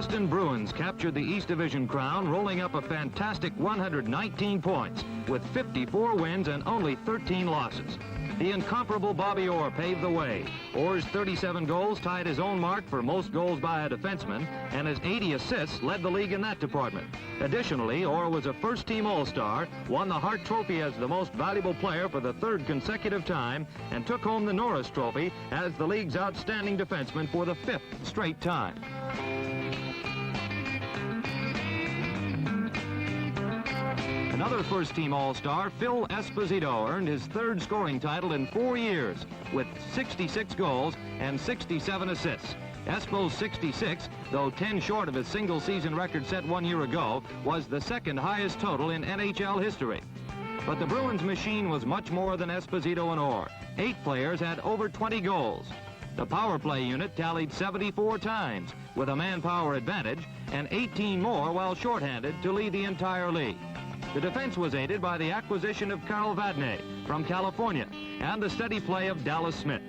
Boston Bruins captured the East Division crown, rolling up a fantastic 119 points with 54 wins and only 13 losses. The incomparable Bobby Orr paved the way. Orr's 37 goals tied his own mark for most goals by a defenseman, and his 80 assists led the league in that department. Additionally, Orr was a first-team All-Star, won the Hart Trophy as the most valuable player for the third consecutive time, and took home the Norris Trophy as the league's outstanding defenseman for the 5th straight time. Another first-team All-Star, Phil Esposito, earned his 3rd scoring title in 4 years with 66 goals and 67 assists. Espo's 66, though 10 short of his single-season record set 1 year ago, was the 2nd highest total in NHL history. But the Bruins machine was much more than Esposito and Orr. 8 players had over 20 goals. The power play unit tallied 74 times with a manpower advantage and 18 more while shorthanded to lead the entire league. The defense was aided by the acquisition of Carl Vadnais from California and the steady play of Dallas Smythe.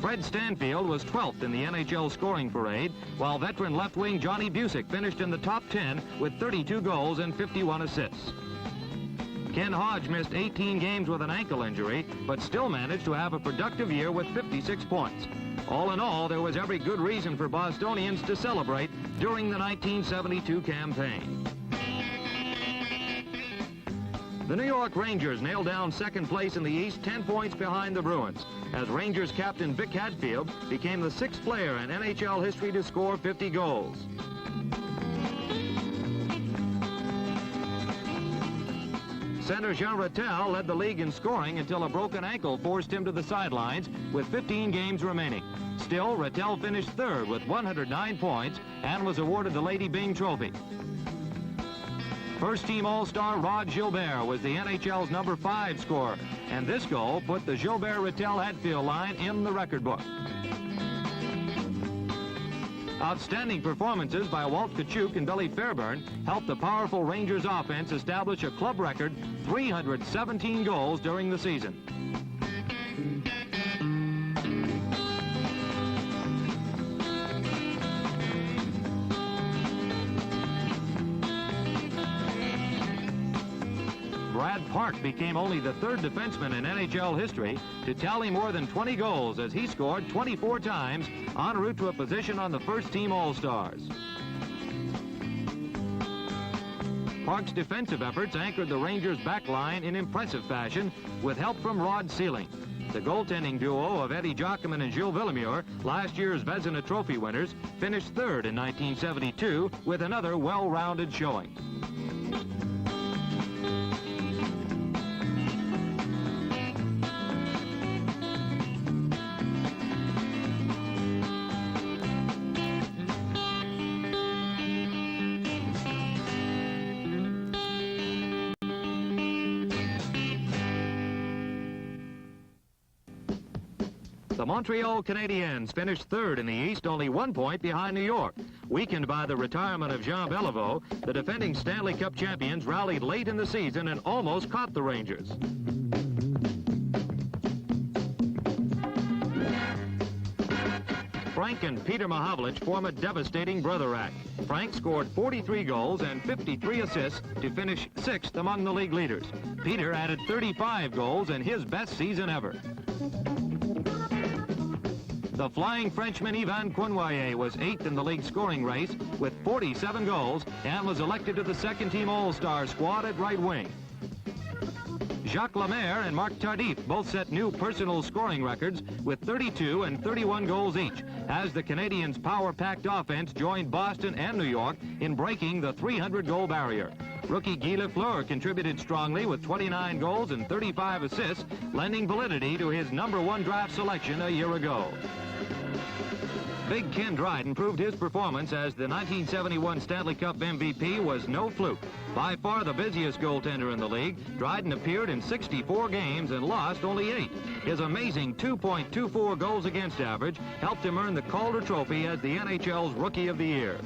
Fred Stanfield was 12th in the NHL scoring parade, while veteran left wing Johnny Busick finished in the top 10 with 32 goals and 51 assists. Ken Hodge missed 18 games with an ankle injury, but still managed to have a productive year with 56 points. All in all, there was every good reason for Bostonians to celebrate during the 1972 campaign. The New York Rangers nailed down 2nd place in the East, 10 points behind the Bruins, as Rangers captain Vic Hadfield became the 6th player in NHL history to score 50 goals. Center Jean Rattel led the league in scoring until a broken ankle forced him to the sidelines with 15 games remaining. Still, Rattel finished 3rd with 109 points and was awarded the Lady Byng Trophy. First-team All-Star Rod Gilbert was the NHL's number 5 scorer, and this goal put the Gilbert-Rattel-Hadfield line in the record book. Outstanding performances by Walt Kachuk and Billy Fairburn helped the powerful Rangers offense establish a club record 317 goals during the season. Brad Park became only the 3rd defenseman in NHL history to tally more than 20 goals as he scored 24 times en route to a position on the first-team All-Stars. Park's defensive efforts anchored the Rangers' back line in impressive fashion with help from Rod Sealing. The goaltending duo of Eddie Jockman and Gilles Villemure, last year's Vezina Trophy winners, finished 3rd in 1972 with another well-rounded showing. The Montreal Canadiens finished 3rd in the East, only 1 point behind New York. Weakened by the retirement of Jean Beliveau, the defending Stanley Cup champions rallied late in the season and almost caught the Rangers. Frank and Peter Mahavlich form a devastating brother act. Frank scored 43 goals and 53 assists to finish 6th among the league leaders. Peter added 35 goals in his best season ever. The flying Frenchman Yvan Cournoyer was 8th in the league scoring race with 47 goals and was elected to the 2nd-team All-Star squad at right wing. Jacques Lemaire and Marc Tardif both set new personal scoring records with 32 and 31 goals each, as the Canadiens' power-packed offense joined Boston and New York in breaking the 300-goal barrier. Rookie Guy Lafleur contributed strongly with 29 goals and 35 assists, lending validity to his #1 draft selection a year ago. Big Ken Dryden proved his performance as the 1971 Stanley Cup MVP was no fluke. By far the busiest goaltender in the league, Dryden appeared in 64 games and lost only 8. His amazing 2.24 goals against average helped him earn the Calder Trophy as the NHL's Rookie of the Year.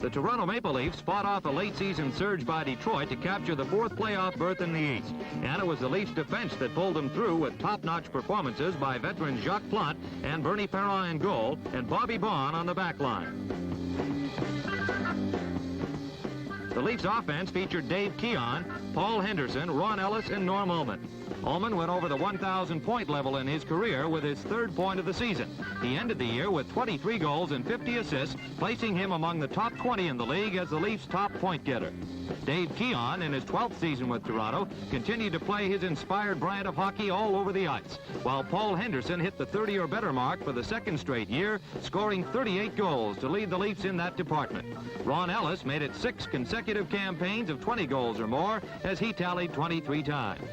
The Toronto Maple Leafs fought off a late-season surge by Detroit to capture the fourth playoff berth in the East. And it was the Leafs' defense that pulled them through with top-notch performances by veterans Jacques Plante and Bernie Perron in goal and Bobby Baugh on the back line. The Leafs' offense featured Dave Keon, Paul Henderson, Ron Ellis, and Norm Ullman. Ullman went over the 1,000-point level in his career with his third point of the season. He ended the year with 23 goals and 50 assists, placing him among the top 20 in the league as the Leafs' top point getter. Dave Keon, in his 12th season with Toronto, continued to play his inspired brand of hockey all over the ice, while Paul Henderson hit the 30 or better mark for the second straight year, scoring 38 goals to lead the Leafs in that department. Ron Ellis made it 6 consecutive campaigns of 20 goals or more as he tallied 23 times.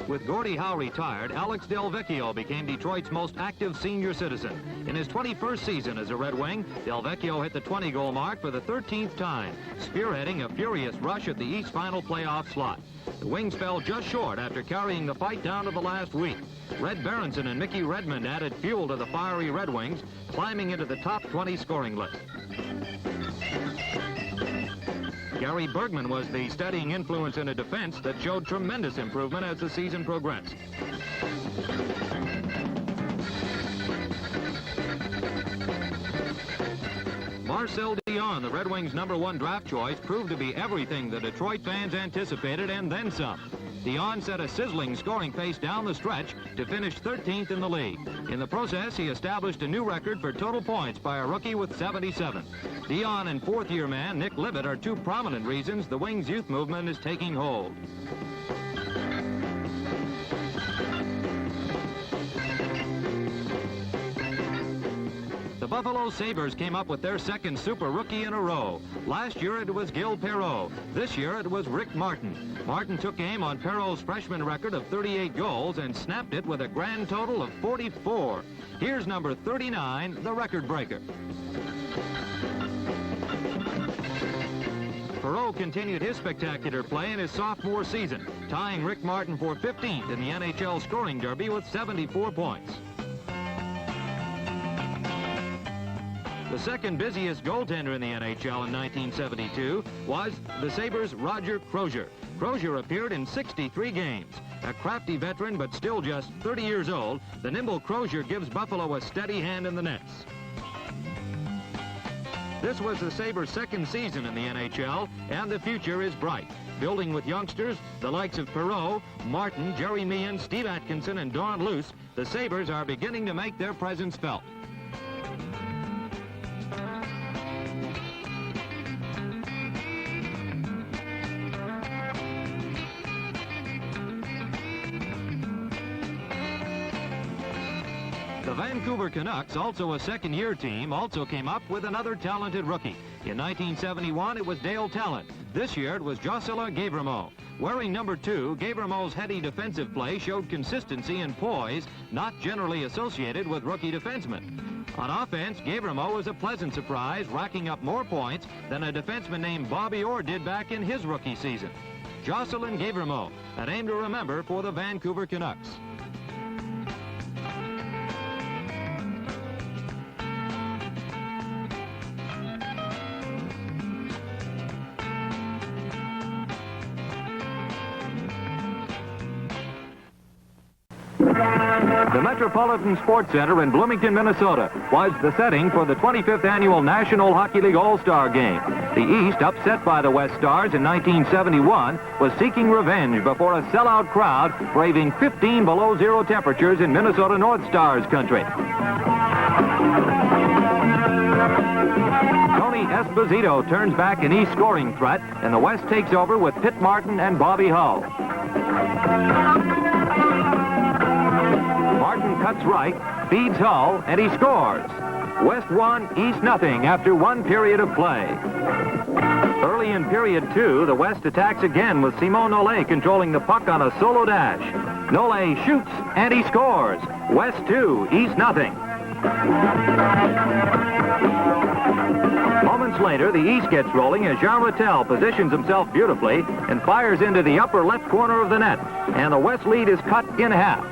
With Gordie Howe retired, Alex Del Vecchio became Detroit's most active senior citizen. In his 21st season as a Red Wing, Del Vecchio hit the 20-goal mark for the 13th time, spearheading a furious rush at the East final playoff slot. The Wings fell just short after carrying the fight down to the last week. Red Berenson and Mickey Redmond added fuel to the fiery Red Wings, climbing into the top 20 scoring list. Gary Bergman was the steadying influence in a defense that showed tremendous improvement as the season progressed. Marcel Dionne, the Red Wings' #1 draft choice, proved to be everything the Detroit fans anticipated and then some. Dionne set a sizzling scoring pace down the stretch to finish 13th in the league. In the process, he established a new record for total points by a rookie with 77. Dionne and fourth-year man Nick Livett are two prominent reasons the Wings' youth movement is taking hold. The Buffalo Sabres came up with their second super rookie in a row. Last year it was Gil Perreault. This year it was Rick Martin. Martin took aim on Perreault's freshman record of 38 goals and snapped it with a grand total of 44. Here's number 39, the record breaker. Perreault continued his spectacular play in his sophomore season, tying Rick Martin for 15th in the NHL scoring derby with 74 points. The second busiest goaltender in the NHL in 1972 was the Sabres' Roger Crozier. Crozier appeared in 63 games. A crafty veteran, but still just 30 years old, the nimble Crozier gives Buffalo a steady hand in the nets. This was the Sabres' second season in the NHL, and the future is bright. Building with youngsters, the likes of Perreault, Martin, Jerry Meehan, Steve Atkinson, and Don Luce, the Sabres are beginning to make their presence felt. The Vancouver Canucks, also a second-year team, also came up with another talented rookie. In 1971, it was Dale Talent. This year, it was Jocelyn Gavremot. Wearing #2, Gavremot's heady defensive play showed consistency and poise, not generally associated with rookie defensemen. On offense, Gavremot was a pleasant surprise, racking up more points than a defenseman named Bobby Orr did back in his rookie season. Jocelyn Gavremot, a name to remember for the Vancouver Canucks. The Metropolitan Sports Center in Bloomington, Minnesota was the setting for the 25th annual National Hockey League All-Star Game. The East, upset by the West Stars in 1971, was seeking revenge before a sellout crowd braving 15 below zero temperatures in Minnesota North Stars country. Tony Esposito turns back an East scoring threat, and the West takes over with Pitt Martin and Bobby Hull. Martin cuts right, feeds Hull, and he scores. West won, East nothing after one period of play. Early in period 2, the West attacks again with Simon Nollet controlling the puck on a solo dash. Nollet shoots, and he scores. West 2, East nothing. Moments later, the East gets rolling as Jean Rattel positions himself beautifully and fires into the upper left corner of the net. And the West lead is cut in half.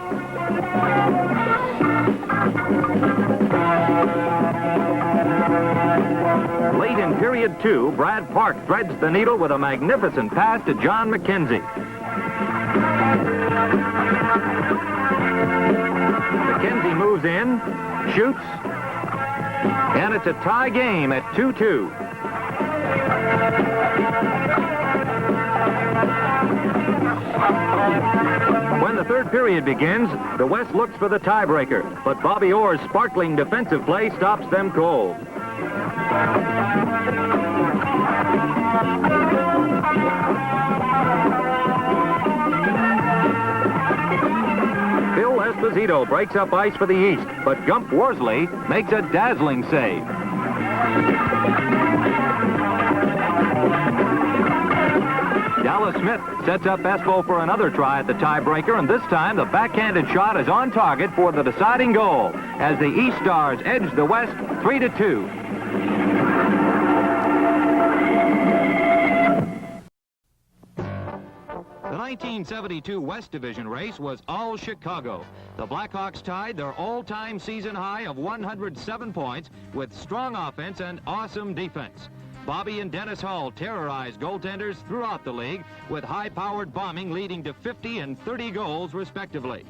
Late in period 2, Brad Park threads the needle with a magnificent pass to John McKenzie. McKenzie moves in, shoots, and it's a tie game at 2-2. When the third period begins, the West looks for the tiebreaker, but Bobby Orr's sparkling defensive play stops them cold. Phil Esposito breaks up ice for the East, but Gump Worsley makes a dazzling save. Dallas Smith sets up Espo for another try at the tiebreaker, and this time the backhanded shot is on target for the deciding goal as the East Stars edge the West 3-2. The 1972 West Division race was all Chicago. The Blackhawks tied their all-time season high of 107 points with strong offense and awesome defense. Bobby and Dennis Hull terrorized goaltenders throughout the league with high-powered bombing leading to 50 and 30 goals, respectively.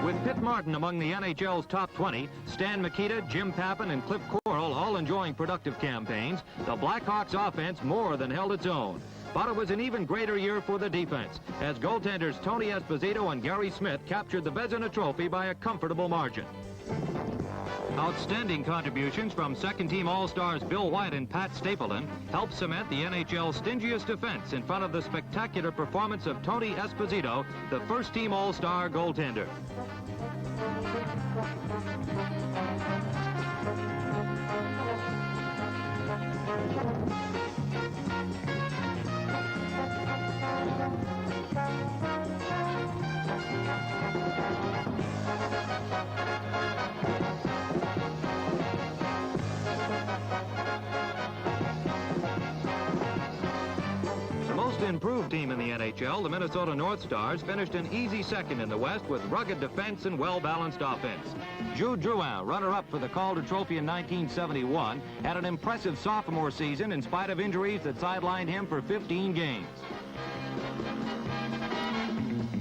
With Pitt Martin among the NHL's top 20, Stan Mikita, Jim Pappin, and Cliff Coral all enjoying productive campaigns, the Blackhawks offense more than held its own. But it was an even greater year for the defense, as goaltenders Tony Esposito and Gary Smith captured the Vezina Trophy by a comfortable margin. Outstanding contributions from second-team All-Stars Bill White and Pat Stapleton helped cement the NHL's stingiest defense in front of the spectacular performance of Tony Esposito, the first-team All-Star goaltender. Improved team in the NHL, the Minnesota North Stars, finished an easy second in the West with rugged defense and well-balanced offense. Jules Drouin, runner-up for the Calder Trophy in 1971, had an impressive sophomore season in spite of injuries that sidelined him for 15 games.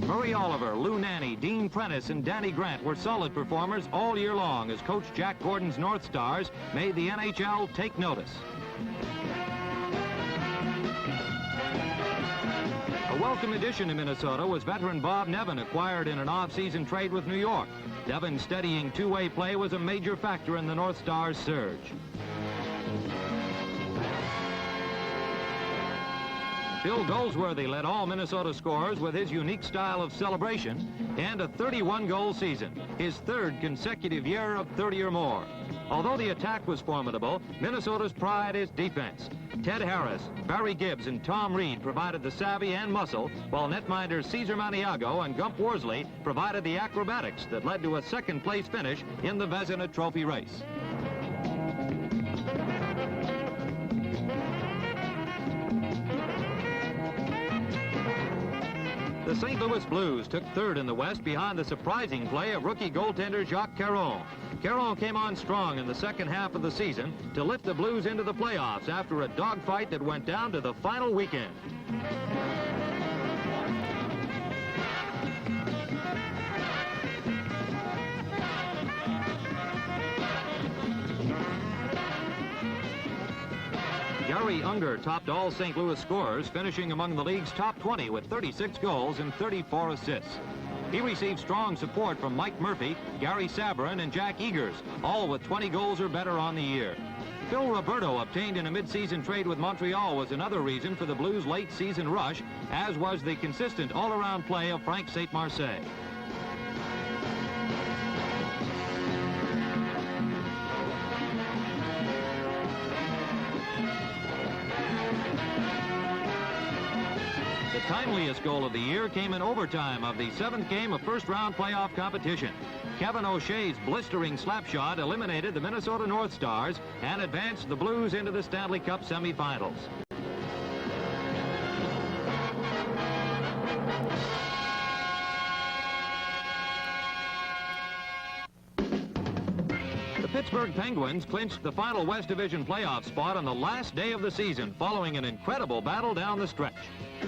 Murray Oliver, Lou Nanne, Dean Prentice, and Danny Grant were solid performers all year long as Coach Jack Gordon's North Stars made the NHL take notice. A welcome addition to Minnesota was veteran Bob Nevin, acquired in an off-season trade with New York. Nevin's steadying two-way play was a major factor in the North Stars' surge. Phil Goldsworthy led all Minnesota scorers with his unique style of celebration and a 31-goal season, his third consecutive year of 30 or more. Although the attack was formidable, Minnesota's pride is defense. Ted Harris, Barry Gibbs, and Tom Reed provided the savvy and muscle, while netminders Cesar Maniago and Gump Worsley provided the acrobatics that led to a second-place finish in the Vezina Trophy race. The St. Louis Blues took third in the West behind the surprising play of rookie goaltender Jacques Caron. Caron came on strong in the second half of the season to lift the Blues into the playoffs after a dogfight that went down to the final weekend. Gary Unger topped all St. Louis scorers, finishing among the league's top 20 with 36 goals and 34 assists. He received strong support from Mike Murphy, Gary Sabourin, and Jack Eagers, all with 20 goals or better on the year. Phil Roberto, obtained in a mid-season trade with Montreal, was another reason for the Blues' late-season rush, as was the consistent all-around play of Frank Saint-Marseille. timeliest goal of the year came in overtime of the 7th game of first-round playoff competition. Kevin O'Shea's blistering slap shot eliminated the Minnesota North Stars and advanced the Blues into the Stanley Cup semifinals. The Pittsburgh Penguins clinched the final West Division playoff spot on the last day of the season following an incredible battle down the stretch.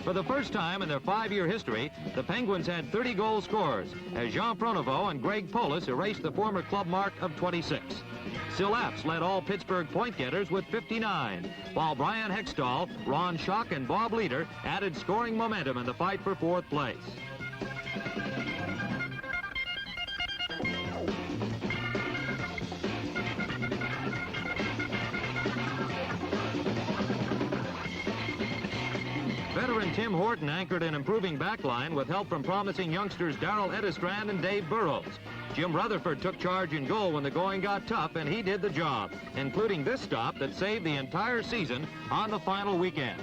For the first time in their 5-year history, the Penguins had 30 goal scorers as Jean Pronovost and Greg Polis erased the former club mark of 26. Sil Epps led all Pittsburgh point getters with 59, while Brian Hextall, Ron Schock, and Bob Leader added scoring momentum in the fight for 4th place. Veteran Tim Horton anchored an improving backline with help from promising youngsters Darrell Edistrand and Dave Burrows. Jim Rutherford took charge in goal when the going got tough, and he did the job, including this stop that saved the entire season on the final weekend.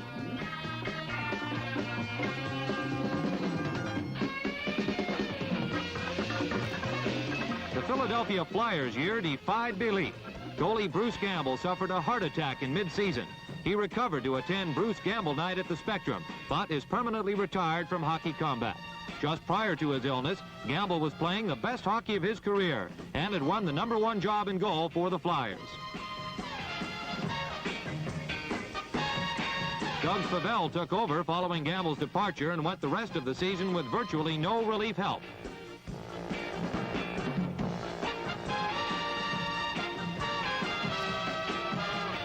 The Philadelphia Flyers' year defied belief. Goalie Bruce Gamble suffered a heart attack in mid-season. He recovered to attend Bruce Gamble Night at the Spectrum, but is permanently retired from hockey combat. Just prior to his illness, Gamble was playing the best hockey of his career and had won the #1 job in goal for the Flyers. Doug Favell took over following Gamble's departure and went the rest of the season with virtually no relief help.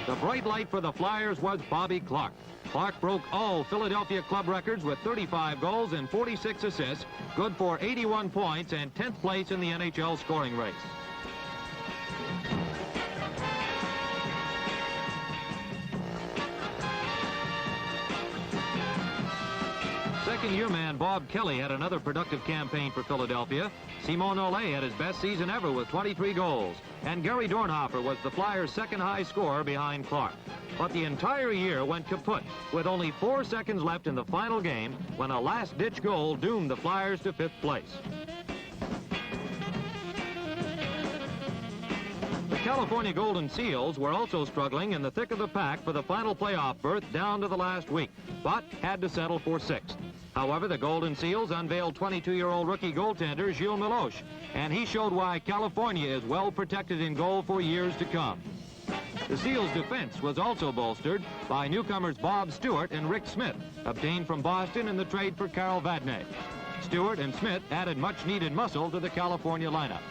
The bright light for the Flyers was Bobby Clarke. Clarke broke all Philadelphia club records with 35 goals and 46 assists, good for 81 points and 10th place in the NHL scoring race. Second-year man Bob Kelly had another productive campaign for Philadelphia. Simon Olé had his best season ever with 23 goals. And Gary Dornhofer was the Flyers' second high scorer behind Clarke. But the entire year went kaput with only 4 seconds left in the final game when a last-ditch goal doomed the Flyers to 5th place. The California Golden Seals were also struggling in the thick of the pack for the final playoff berth down to the last week, but had to settle for 6th. However, the Golden Seals unveiled 22-year-old rookie goaltender Gilles Meloche, and he showed why California is well protected in goal for years to come. The Seals' defense was also bolstered by newcomers Bob Stewart and Rick Smythe, obtained from Boston in the trade for Carl Vadnais. Stewart and Smythe added much-needed muscle to the California lineup.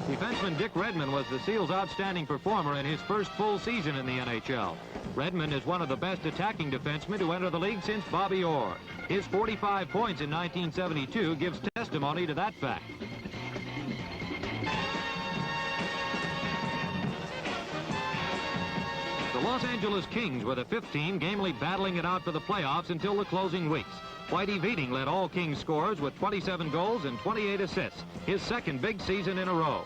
Defenseman Dick Redmond was the Seals' outstanding performer in his first full season in the NHL. Redmond is one of the best attacking defensemen to enter the league since Bobby Orr. His 45 points in 1972 gives testimony to that fact. The Los Angeles Kings were the 5th team, gamely battling it out for the playoffs until the closing weeks. Whitey Veeding led all Kings scorers with 27 goals and 28 assists, his second big season in a row.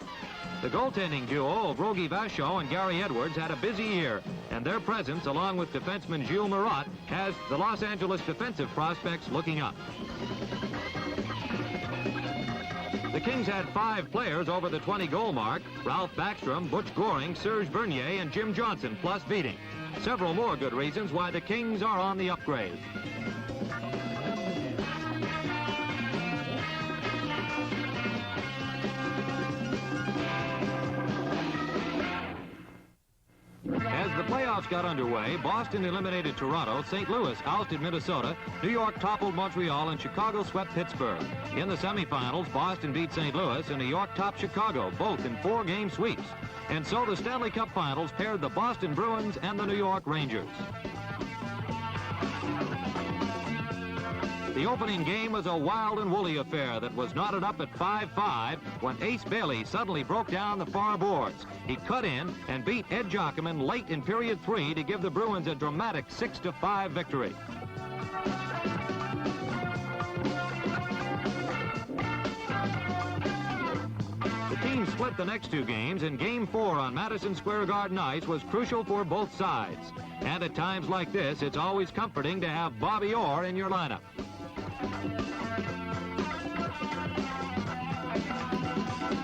The goaltending duo of Rogie Vachon and Gary Edwards had a busy year, and their presence, along with defenseman Gilles Marat, has the Los Angeles defensive prospects looking up. The Kings had 5 players over the 20-goal mark: Ralph Backstrom, Butch Goring, Serge Bernier, and Jim Johnson, plus Veeding. Several more good reasons why the Kings are on the upgrade. As the playoffs got underway, Boston eliminated Toronto, St. Louis ousted Minnesota, New York toppled Montreal, and Chicago swept Pittsburgh. In the semifinals, Boston beat St. Louis, and New York topped Chicago, both in 4-game sweeps. And so the Stanley Cup Finals paired the Boston Bruins and the New York Rangers. The opening game was a wild and woolly affair that was knotted up at 5-5 when Ace Bailey suddenly broke down the far boards. He cut in and beat Ed Jockerman late in period 3 to give the Bruins a dramatic 6-5 victory. split the next two games, and Game 4 on Madison Square Garden ice was crucial for both sides. And at times like this, it's always comforting to have Bobby Orr in your lineup.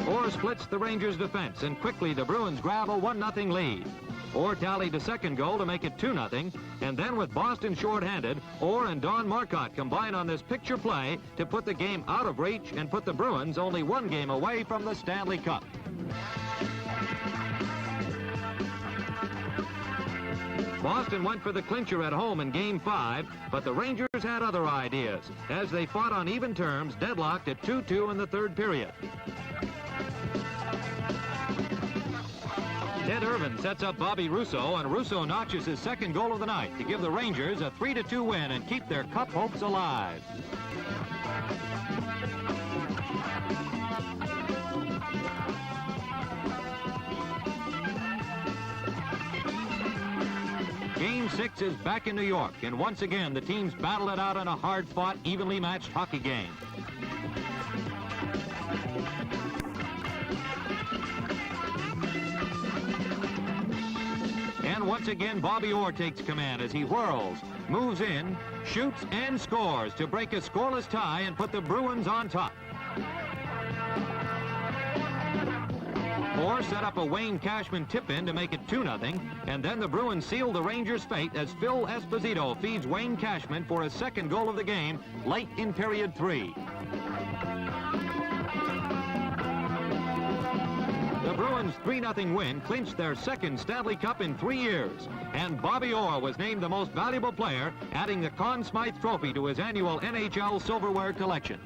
Orr splits the Rangers' defense, and quickly the Bruins grab a 1-0 lead. Orr tallied a second goal to make it 2-0, and then with Boston shorthanded, Orr and Don Marcotte combine on this picture play to put the game out of reach and put the Bruins only one game away from the Stanley Cup. Boston went for the clincher at home in Game 5, but the Rangers had other ideas as they fought on even terms, deadlocked at 2-2 in the third period. Ted Irvin sets up Bobby Russo, and Russo notches his second goal of the night to give the Rangers a 3-2 win and keep their cup hopes alive. Game 6 is back in New York, and once again the teams battle it out in a hard-fought, evenly matched hockey game. And once again, Bobby Orr takes command as he whirls, moves in, shoots, and scores to break a scoreless tie and put the Bruins on top. Orr set up a Wayne Cashman tip-in to make it 2-0, and then the Bruins seal the Rangers' fate as Phil Esposito feeds Wayne Cashman for his second goal of the game late in period 3. The Bruins' 3-0 win clinched their second Stanley Cup in 3 years, and Bobby Orr was named the most valuable player, adding the Conn Smythe trophy to his annual NHL silverware collection.